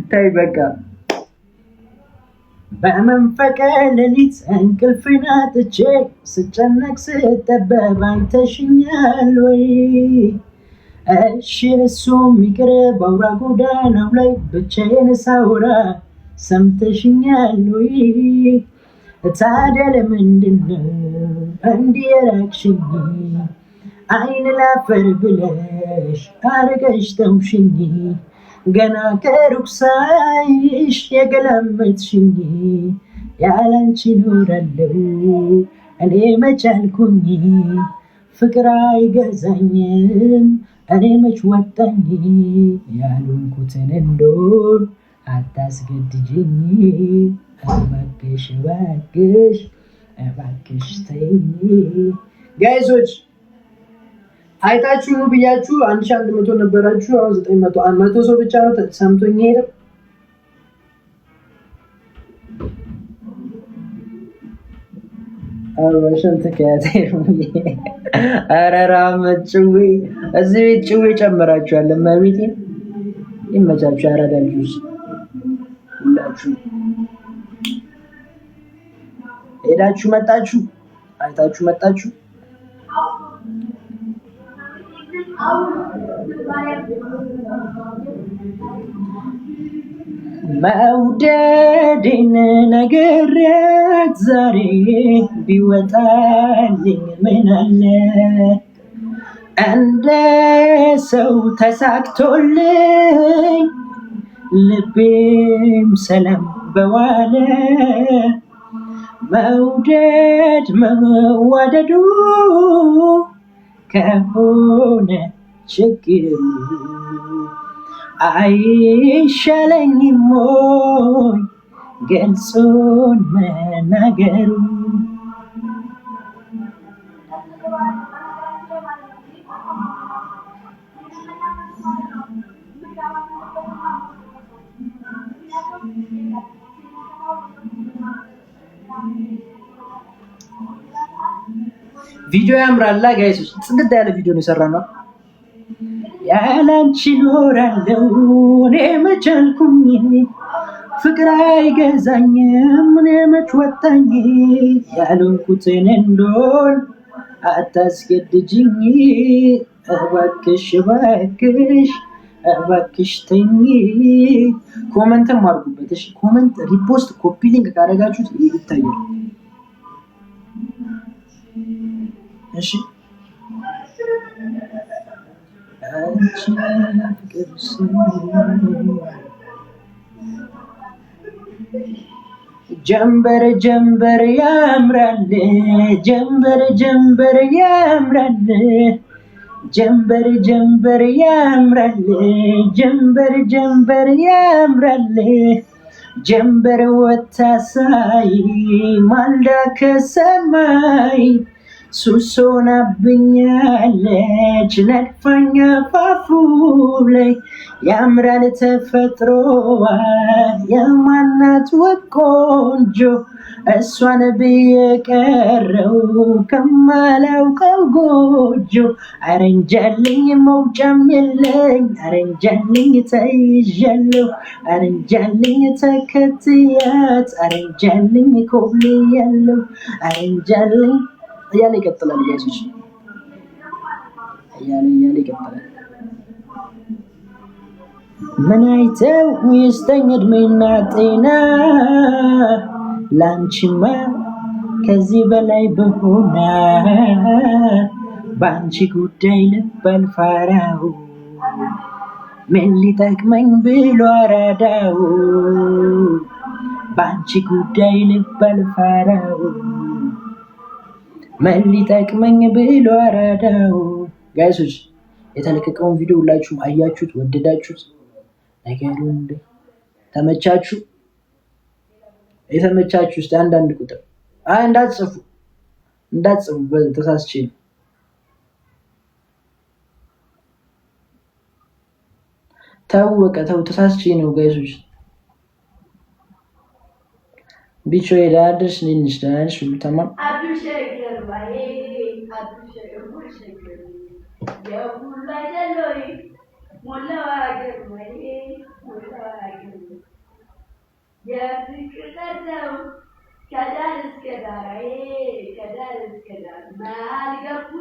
ታይ በቃ በመንፈቀ ሌሊት እንቅልፌን አጥቼ ስጨነቅ ስጠበብ አይተሽኛል ወይ? እሺ እሱም ይቅር በአውራ ጎዳናው ላይ ብቻዬን ሳወራ ሰምተሽኛል ወይ? ታዲያ ለምንድነው እንዲህ የራቅሽኝ? አይን ላፈር ብለሽ አርቀሽ ተውሽኝ። ገና ከሩቅ ሳይሽ የገላመጥሽኝ። ያላንቺ ኖራለሁ እኔ መች አልኩኝ? ፍቅር አይገዛኝም እኔ መች ወጣኝ? ያልሆንኩትን እንደሆን አታስገድጂኝ። እባክሽ እባክሽ እባክሽ ተይኝ። ጋይሶች አይታችሁ ብያችሁ 1100 ነበራችሁ። አሁን 900 100 ሰው ብቻ ነው ሰምቶኝ ሄደ። አረሻን ተከታታይ አራራመት ጭዌ እዚህ ቤት ጭዌ ጨምራችኋል። ለማቤቴ ይመቻችሁ። አራዳ ልጆች ሁላችሁ ሄዳችሁ መጣችሁ አይታችሁ መጣችሁ። መውደድን ነግሬያት ዛሬ ቢወጣልኝ ምን አለ? እንደ ሰው ተሳክቶልኝ ልቤም ሰላም በዋለ። መውደድ መዋደዱ ከሆነ ችግሩ አይሻለኝም ወይ ገልጾን መናገሩ? ቪዲዮ ያምራላ ጋይሶች፣ ጽድት ያለ ቪዲዮ ነው የሰራነው። ያላንቺ ኖራለሁ እኔ መች አልኩኝ? ፍቅር አይገዛኝም እኔ መች ወጣኝ? ያልሆንኩትን እንደሆን አታስገድጂኝ። እባክሽ እባክሽ እባክሽ ተይኝ። ኮመንትም አድርጉበት እሺ። ኮመንት ሪፖስት ኮፒ ሊንክ ካደረጋችሁት ይታያል እሺ። ጀንበር ጀንበር ያምራል ጀንበር ጀንበር ያምራል ጀንበር ጀንበር ያምራል ጀንበር ጀንበር ያምራል ጀንበር ወጥታ ሳይ ማልዳ ከሰማይ ሱሶናብኛለች ነድፋኛ ፋፉ ላይ ያምራል ተፈጥሮዋ የማናት ወቆንጆ እሷን ብየቀረው ከማላውቀው ጎጆ አረንጃልኝ መውጫም የለኝ አረንጃልኝ ተይዣለሁ አረንጃልኝ ተከትያት አረንጃልኝ ኮብልያለሁ አረንጃልኝ እያለ ይቀጥላል ጋይሶች እያለ ይቀጥላል። ምን አይተው ይስጠኝ እድሜና ጤና ላንቺማ ከዚህ በላይ በሆነ በአንቺ ጉዳይ ልብ አልፈራው ምን ሊጠቅመኝ ብሎ አራዳው በአንቺ ጉዳይ ልብ አልፈራው ምን ሊጠቅመኝ ብሎ አራዳው። ጋይሶች የተለቀቀውን ቪዲዮ ሁላችሁም አያችሁት? ወደዳችሁት? ነገሩን እንደ ተመቻችሁ? የተመቻችሁ እስቲ አንዳንድ ቁጥር እንዳትጽፉ ተሳስቼ ነው። ታወቀ ተው ተሳስቼ ነው ጋይሶች። ቢቾ ዳድሽ ንንሽ ዳድሽ ሁሉ ተማም የፍቅር ነው ከዳር እስከ ዳር ከዳር እስከ ዳር መሀል ገቡ